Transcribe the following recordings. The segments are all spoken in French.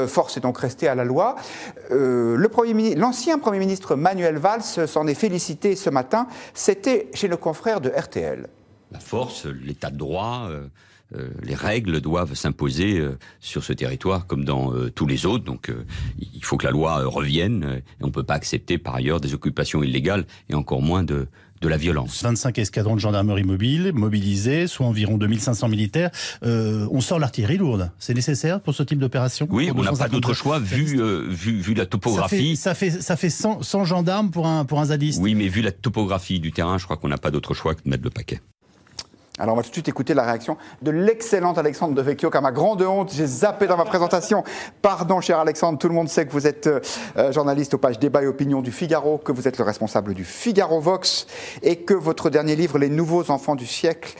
Force est donc restée à la loi. L'ancien Premier ministre Manuel Valls s'en est félicité ce matin. C'était chez nos confrères de RTL. La force, l'état de droit, les règles doivent s'imposer sur ce territoire comme dans tous les autres. Donc il faut que la loi revienne. Et on ne peut pas accepter par ailleurs des occupations illégales et encore moins de la violence. 25 escadrons de gendarmerie mobile, mobilisés, soit environ 2500 militaires. On sort l'artillerie lourde. C'est nécessaire pour ce type d'opération? Oui, on n'a pas d'autre choix vu la topographie. Ça fait 100 gendarmes pour un zadiste. Oui, mais vu la topographie du terrain, je crois qu'on n'a pas d'autre choix que de mettre le paquet. Alors on va tout de suite écouter la réaction de l'excellente Alexandre Devecchio, qu'à ma grande honte, j'ai zappé dans ma présentation. Pardon, cher Alexandre, tout le monde sait que vous êtes journaliste aux pages Débat et Opinion du Figaro, que vous êtes le responsable du Figaro Vox et que votre dernier livre, Les Nouveaux Enfants du Siècle,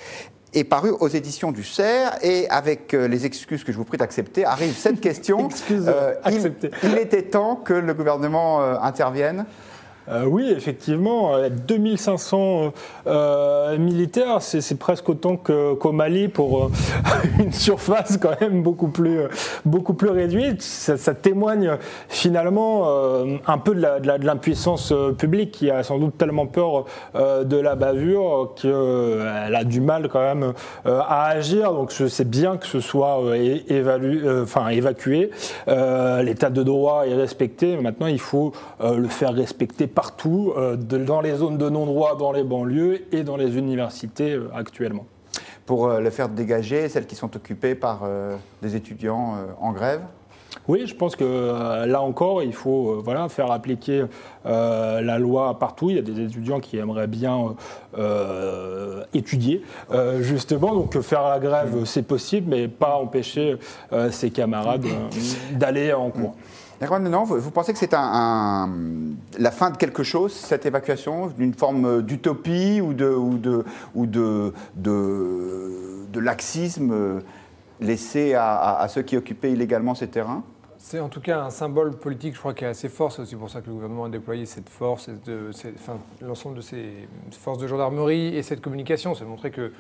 est paru aux éditions du Cerf. Et avec les excuses que je vous prie d'accepter, arrive cette question. Il était temps que le gouvernement intervienne. Oui, effectivement, 2500 militaires, c'est presque autant qu'au Mali pour une surface quand même beaucoup plus réduite. Ça témoigne finalement un peu de l'impuissance publique qui a sans doute tellement peur de la bavure qu'elle a du mal quand même à agir. Donc c'est bien que ce soit évacué. L'état de droit est respecté. Maintenant, il faut le faire respecter partout, dans les zones de non-droit, dans les banlieues et dans les universités actuellement. Pour le faire dégager, celles qui sont occupées par des étudiants en grève? Oui, je pense que là encore, il faut faire appliquer la loi partout. Il y a des étudiants qui aimeraient bien étudier, justement. Donc faire la grève, c'est possible, mais pas empêcher ses camarades d'aller en cours. Non, vous pensez que c'est la fin de quelque chose, cette évacuation, d'une forme d'utopie ou de laxisme laissé à ceux qui occupaient illégalement ces terrains? C'est en tout cas un symbole politique, je crois, qui est assez fort. C'est aussi pour ça que le gouvernement a déployé cette force, l'ensemble de ces forces de gendarmerie et cette communication. C'est montrer que,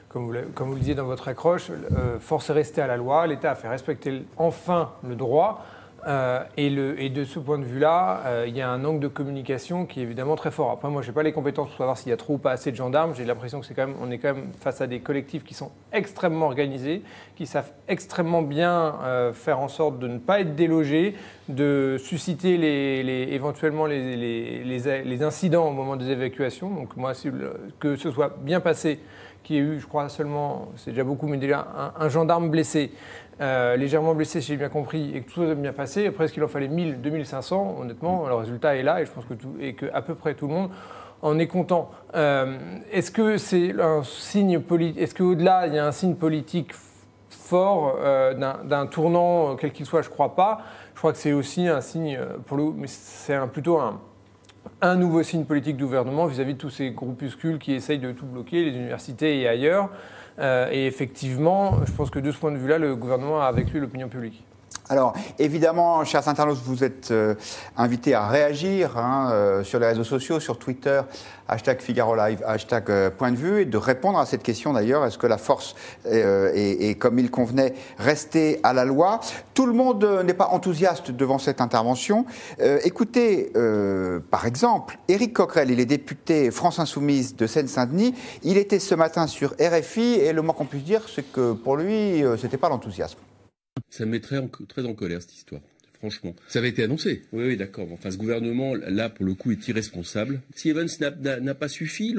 comme vous le disiez dans votre accroche, force est restée à la loi, l'État a fait respecter enfin le droit. Et de ce point de vue-là, il y a un angle de communication qui est évidemment très fort. Après, moi, je n'ai pas les compétences pour savoir s'il y a trop ou pas assez de gendarmes. J'ai l'impression que on est quand même face à des collectifs qui sont extrêmement organisés, qui savent extrêmement bien faire en sorte de ne pas être délogés, de susciter éventuellement les incidents au moment des évacuations. Donc moi, que ce soit bien passé, qu'il y ait eu, je crois seulement, c'est déjà beaucoup, mais déjà un gendarme blessé, légèrement blessé, si j'ai bien compris, et que tout ça a bien passé. Après, est-ce qu'il en fallait 1000, 2500? Honnêtement, le résultat est là, et je pense qu'à peu près tout le monde en est content. Est-ce que c'est un signe politique? Est-ce qu'au-delà, il y a un signe politique fort d'un tournant, quel qu'il soit? Je ne crois pas. Je crois que c'est aussi un signe, mais c'est plutôt un nouveau signe politique du gouvernement vis-à-vis de tous ces groupuscules qui essayent de tout bloquer, les universités et ailleurs. Et effectivement, je pense que de ce point de vue-là, le gouvernement a avec lui l'opinion publique. Alors, évidemment, chers internautes, vous êtes invités à réagir sur les réseaux sociaux, sur Twitter, #Figaro Live, #Point de vue, et de répondre à cette question d'ailleurs, est-ce que la force est, comme il convenait, restée à la loi? Tout le monde n'est pas enthousiaste devant cette intervention. Écoutez, par exemple, Éric Coquerel, il est député France Insoumise de Seine-Saint-Denis. Il était ce matin sur RFI, et le moins qu'on puisse dire, c'est que pour lui, ce n'était pas l'enthousiasme. Ça me mettrait très en colère, cette histoire. Franchement. Ça avait été annoncé. Oui, d'accord. Enfin, ce gouvernement, là, pour le coup, est irresponsable. Si Evans n'a pas suffi,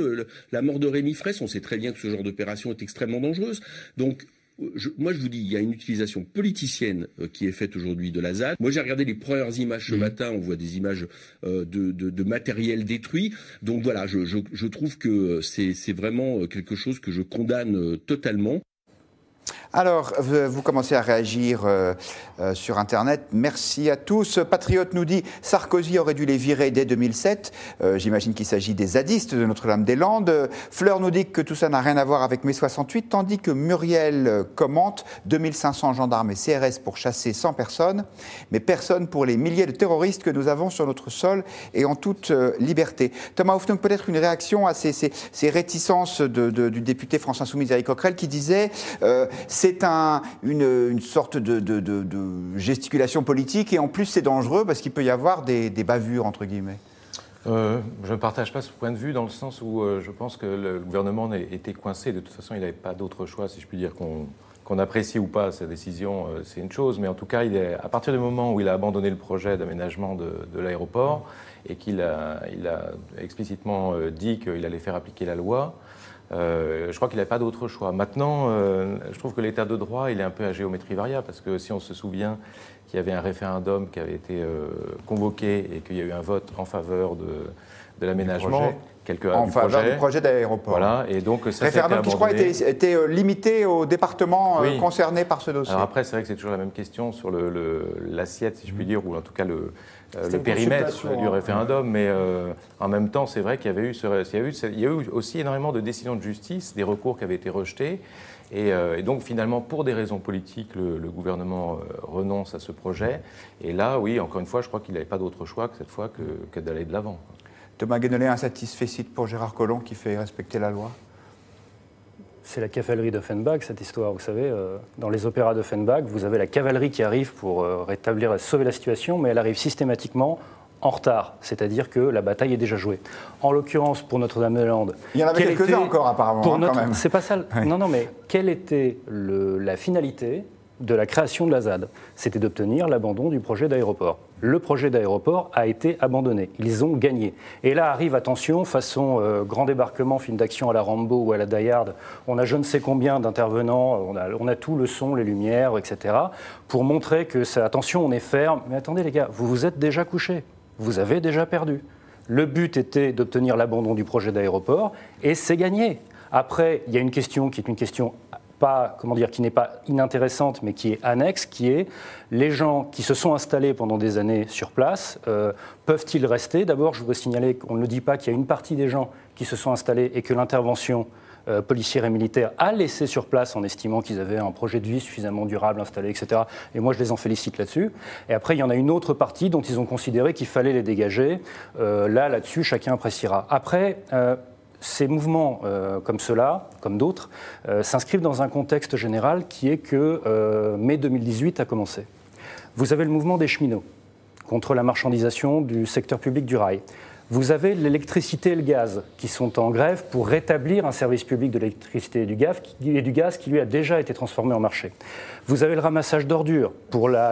la mort de Rémi Fraisse, on sait très bien que ce genre d'opération est extrêmement dangereuse. Donc, moi, je vous dis, il y a une utilisation politicienne qui est faite aujourd'hui de la ZAD. Moi, j'ai regardé les premières images ce matin. On voit des images de matériel détruit. Donc voilà, je trouve que c'est vraiment quelque chose que je condamne totalement. Alors, vous commencez à réagir sur Internet. Merci à tous. Patriote nous dit « Sarkozy aurait dû les virer dès 2007 ». J'imagine qu'il s'agit des zadistes de Notre-Dame-des-Landes. Fleur nous dit que tout ça n'a rien à voir avec mai 68, tandis que Muriel commente « 2500 gendarmes et CRS pour chasser 100 personnes, mais personne pour les milliers de terroristes que nous avons sur notre sol et en toute liberté ». Thomas Hoffnung, peut-être une réaction à ces réticences du député France Insoumise Éric Coquerel qui disait c'est une sorte de gesticulation politique et en plus c'est dangereux parce qu'il peut y avoir des bavures, entre guillemets. Je ne partage pas ce point de vue dans le sens où je pense que le gouvernement était coincé. De toute façon, il n'avait pas d'autre choix, si je puis dire, qu'on apprécie ou pas sa décision, c'est une chose. Mais en tout cas, à partir du moment où il a abandonné le projet d'aménagement de l'aéroport et qu'il a explicitement dit qu'il allait faire appliquer la loi, je crois qu'il n'avait pas d'autre choix. Maintenant, je trouve que l'état de droit, il est un peu à géométrie variable, parce que si on se souvient qu'il y avait un référendum qui avait été convoqué et qu'il y a eu un vote en faveur de l'aménagement, en faveur du projet d'aéroport. Voilà, et donc ça référendum qui, je crois, était limité aux départements concernés par ce dossier. Alors après, c'est vrai que c'est toujours la même question sur l'assiette, si je puis dire, ou en tout cas le périmètre du référendum, mais en même temps, c'est vrai qu'il y a eu aussi énormément de décisions de justice, des recours qui avaient été rejetés, et donc finalement, pour des raisons politiques, le gouvernement renonce à ce projet, et là, oui, encore une fois, je crois qu'il n'avait pas d'autre choix que cette fois que d'aller de l'avant. Thomas Guénolé, un satisfecit pour Gérard Collomb qui fait respecter la loi? C'est la cavalerie d'Offenbach, cette histoire. Vous savez, dans les opéras d'Offenbach, vous avez la cavalerie qui arrive pour sauver la situation, mais elle arrive systématiquement en retard, c'est-à-dire que la bataille est déjà jouée. En l'occurrence, pour Notre-Dame-des-Landes... Il y en avait quelques-uns encore, apparemment, quand même. C'est pas ça. Oui. Non, mais quelle était la finalité de la création de la ZAD? C'était d'obtenir l'abandon du projet d'aéroport. Le projet d'aéroport a été abandonné. Ils ont gagné. Et là arrive, attention, façon grand débarquement, film d'action à la Rambo ou à la Die Hard, on a je ne sais combien d'intervenants, on a tout, le son, les lumières, etc., pour montrer que, attention, on est ferme. Mais attendez les gars, vous vous êtes déjà couchés. Vous avez déjà perdu. Le but était d'obtenir l'abandon du projet d'aéroport et c'est gagné. Après, il y a une question qui est une question qui n'est pas inintéressante, mais qui est annexe, qui est les gens qui se sont installés pendant des années sur place, peuvent-ils rester? D'abord, je voudrais signaler qu'on ne dit pas qu'il y a une partie des gens qui se sont installés et que l'intervention policière et militaire a laissé sur place en estimant qu'ils avaient un projet de vie suffisamment durable installé, etc. Et moi, je les en félicite là-dessus. Et après, il y en a une autre partie dont ils ont considéré qu'il fallait les dégager. Là-dessus, chacun appréciera. Après... ces mouvements comme ceux-là, comme d'autres, s'inscrivent dans un contexte général qui est que mai 2018 a commencé. Vous avez le mouvement des cheminots contre la marchandisation du secteur public du rail. Vous avez l'électricité et le gaz qui sont en grève pour rétablir un service public de l'électricité et du gaz qui lui a déjà été transformé en marché. Vous avez le ramassage d'ordures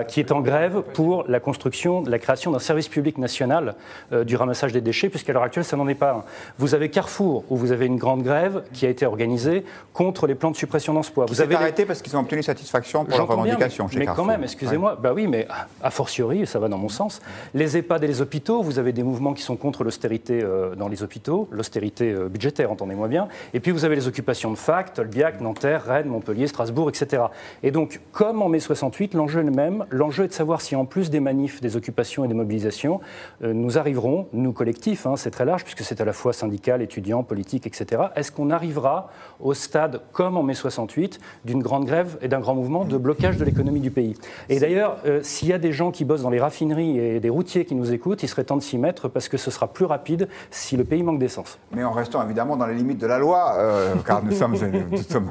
qui est en grève pour la création d'un service public national du ramassage des déchets, puisqu'à l'heure actuelle, ça n'en est pas un. Vous avez Carrefour, où vous avez une grande grève qui a été organisée contre les plans de suppression d'emplois. Vous avez arrêté parce qu'ils ont obtenu satisfaction pour leurs revendications chez Carrefour. Mais quand même, excusez-moi, bah oui, mais a fortiori, ça va dans mon sens. Les EHPAD et les hôpitaux, vous avez des mouvements qui sont contre l'austérité dans les hôpitaux, l'austérité budgétaire, entendez-moi bien. Et puis vous avez les occupations de fac, Tolbiac, Nanterre, Rennes, Montpellier, Strasbourg, etc. Et donc, comme en mai 68, l'enjeu est le même. L'enjeu est de savoir si, en plus des manifs, des occupations et des mobilisations, nous arriverons, nous collectifs, c'est très large, puisque c'est à la fois syndical, étudiant, politique, etc. Est-ce qu'on arrivera au stade, comme en mai 68, d'une grande grève et d'un grand mouvement de blocage de l'économie du pays? Et d'ailleurs, s'il y a des gens qui bossent dans les raffineries et des routiers qui nous écoutent, il serait temps de s'y mettre, parce que ce sera plus rapide si le pays manque d'essence. Mais en restant évidemment dans les limites de la loi, car nous sommes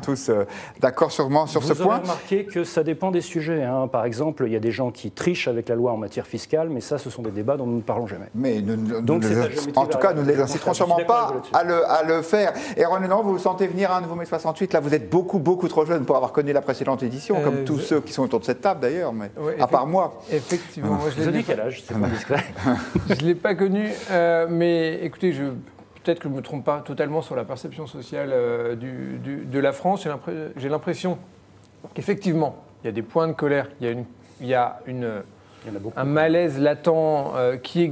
tous d'accord sur ce point. Vous aurez remarqué que ça dépend des sujets. Par exemple, il y a des gens qui trichent avec la loi en matière fiscale, mais ça, ce sont des débats dont nous ne parlons jamais. Mais en tout cas, nous ne les inciterons sûrement pas à le faire. Et René, vous vous sentez venir à un nouveau mai 68? Là, vous êtes beaucoup trop jeune pour avoir connu la précédente édition, comme tous ceux qui sont autour de cette table d'ailleurs, mais à part moi. Effectivement. Moi, je l'ai dit quel âge? C'est pas discret. Je ne l'ai pas connu, mais écoutez, peut-être que je ne me trompe pas totalement sur la perception sociale de la France. J'ai l'impression qu'effectivement, il y a des points de colère, il y a un malaise latent qui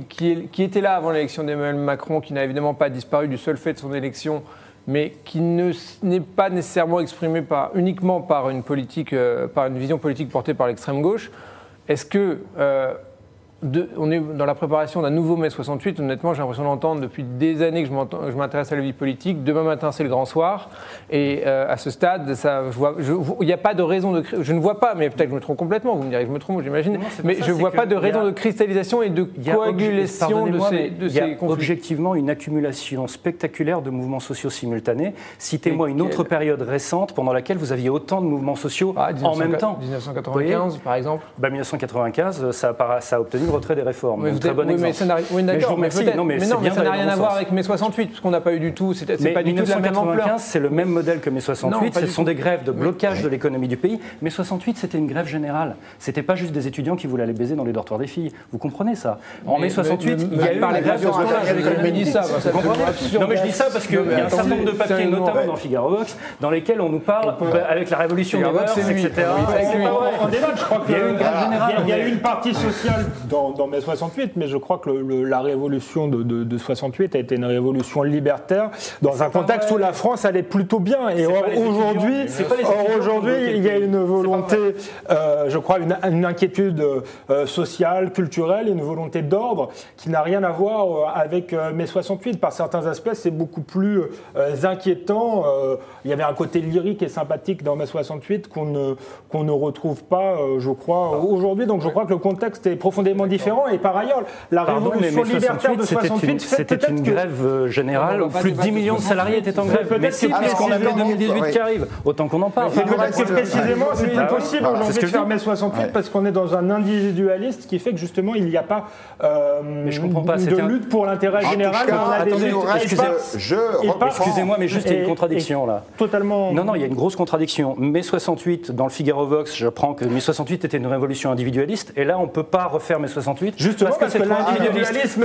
était là avant l'élection d'Emmanuel Macron, qui n'a évidemment pas disparu du seul fait de son élection, mais qui n'est pas nécessairement exprimé uniquement par une vision politique portée par l'extrême gauche. Est-ce que on est dans la préparation d'un nouveau mai 68. Honnêtement, j'ai l'impression d'entendre depuis des années que je m'intéresse à la vie politique. Demain matin, c'est le grand soir. Et à ce stade, il n'y a pas de raison de... Je ne vois pas, mais peut-être que je me trompe complètement. Vous me direz que je me trompe, j'imagine. Mais je ne vois pas de raison de cristallisation et de coagulation de ces conflits. Il y a objectivement une accumulation spectaculaire de mouvements sociaux simultanés. Citez-moi une autre période récente pendant laquelle vous aviez autant de mouvements sociaux en même temps. 1995, par exemple. 1995, ça a obtenu le retrait des réformes. Mais très bon exemple. Oui, d'accord, mais ça n'a rien à voir avec mai 68, parce qu'on n'a pas eu du tout. C'est pas du tout de la même ampleur. 1995, c'est le même modèle que mai 68. Ce sont des grèves de blocage de l'économie du pays. Mai 68, c'était une grève générale. C'était pas juste des étudiants qui voulaient aller baiser dans les dortoirs des filles. Vous comprenez ça? En mai 68, il y a eu la grève de blocage de l'économie du pays. Non, mais je dis ça parce qu'il y a un certain nombre de papiers, notamment dans Figaro Vox, dans lesquels on nous parle avec la révolution des mœurs, etc. On débat, je crois qu'il y a eu une grève générale. Il y a eu une partie sociale dans mai 68, mais je crois que la révolution de 68 a été une révolution libertaire dans un contexte où la France allait plutôt bien. Et aujourd'hui, il y a une volonté, je crois, une inquiétude sociale, culturelle, une volonté d'ordre qui n'a rien à voir avec mai 68. Par certains aspects, c'est beaucoup plus inquiétant. Il y avait un côté lyrique et sympathique dans mai 68 qu'on ne retrouve pas, je crois, aujourd'hui. Donc je crois que le contexte est profondément différent. Et par ailleurs, la révolution libertaire de 68, c'était une grève générale où plus de 10 millions de salariés étaient en grève. Mais c'est plus qu'on avait 2018 qui arrive. Autant qu'on en parle. Peut-être que précisément, c'est plus possible aujourd'hui de faire mai 68 parce qu'on est dans un individualiste qui fait que justement, il n'y a pas de lutte pour l'intérêt général. Excusez-moi, mais juste il y a une contradiction là. Totalement. Non, il y a une grosse contradiction. Mai 68, dans le Figaro Vox, j'apprends que mai 68 était une révolution individualiste, et là, on ne peut pas refaire mai 68. Justement, parce que l'individualisme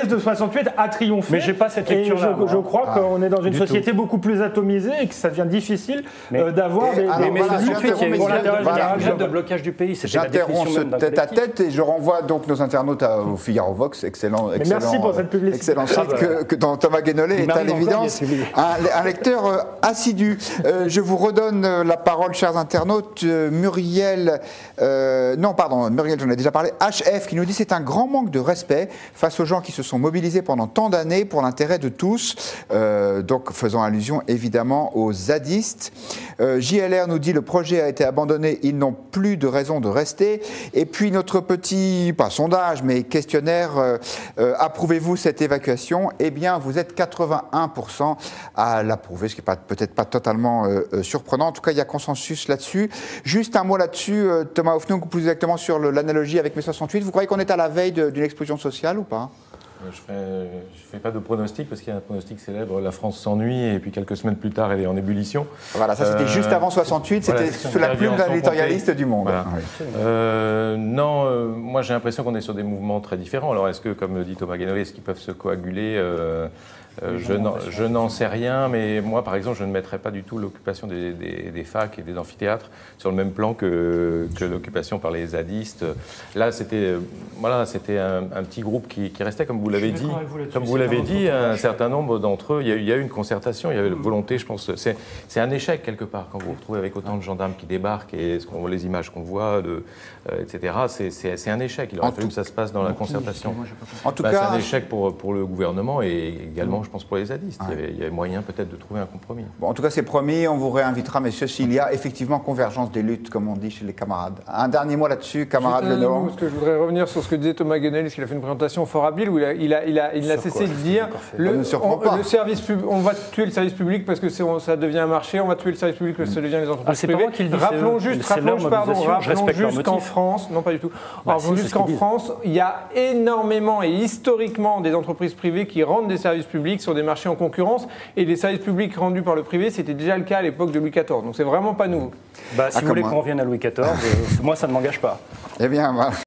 de 68 a triomphé. Mais j'ai pas cette lecture-là. Je crois qu'on est dans une société beaucoup plus atomisée et que ça devient difficile d'avoir des... Mais mai 68, il y a eu une grève de blocage du pays. J'interromps ce tête-à-tête et je renvoie donc nos internautes au Figaro Vox. Merci pour cette publicité. Excellent site que Thomas Guénolé est à l'évidence un lecteur assidu. Je vous redonne la parole, chers internautes. Muriel, Muriel, j'en ai déjà parlé. HF qui nous dit: c'est un grand manque de respect face aux gens qui se sont mobilisés pendant tant d'années pour l'intérêt de tous. Donc faisant allusion évidemment aux zadistes. JLR nous dit: le projet a été abandonné, ils n'ont plus de raison de rester. Et puis notre petit, pas sondage, mais questionnaire, approuvez-vous cette évacuation? Eh bien, vous êtes 81% à l'approuver, ce qui n'est peut-être pas totalement surprenant. En tout cas, il y a consensus là-dessus. Juste un mot là-dessus, Thomas Hoffnung, plus exactement sur l'analogie avec mai 68. Vous croyez qu'on est à la veille d'une explosion sociale ou pas? Je ne fais pas de pronostic parce qu'il y a un pronostic célèbre, la France s'ennuie et puis quelques semaines plus tard elle est en ébullition. Voilà, ça c'était juste avant 68, c'était sous la plume d'un éditorialiste du Monde. Voilà. Moi j'ai l'impression qu'on est sur des mouvements très différents. Alors est-ce que, comme dit Thomas Guénolé, est-ce qu'ils peuvent se coaguler je n'en sais rien, mais moi, par exemple, je ne mettrais pas du tout l'occupation des facs et des amphithéâtres sur le même plan que l'occupation par les zadistes. Là, c'était un petit groupe qui restait, comme vous l'avez dit. Comme vous l'avez dit, un certain nombre d'entre eux, il y a eu une concertation, il y avait une volonté, je pense. C'est un échec, quelque part, quand vous vous retrouvez avec autant de gendarmes qui débarquent et les images qu'on voit, etc. C'est un échec. Il aurait fallu que ça se passe dans la concertation. En tout cas, c'est un échec pour le gouvernement et également, je pense, pour les zadistes. Il y avait moyen peut-être de trouver un compromis. Bon, en tout cas, c'est promis, on vous réinvitera, messieurs, s'il y a effectivement convergence des luttes, comme on dit chez les camarades. Un dernier mot là-dessus, camarade Lenoir. Parce que je voudrais revenir sur ce que disait Thomas Guénolé, parce qu'il a fait une présentation fort habile, où il n'a cessé de dire le service public, on va tuer le service public parce que ça devient un marché, on va tuer le service public parce que ça devient les entreprises privées. Rappelons juste qu'en France, non pas du tout, rappelons juste qu'en France, il y a énormément et historiquement des entreprises privées qui rendent des services publics sur des marchés en concurrence, et les services publics rendus par le privé, c'était déjà le cas à l'époque de Louis XIV. Donc c'est vraiment pas nouveau. Si vous voulez qu'on revienne à Louis XIV, moi ça ne m'engage pas. Eh bien, voilà.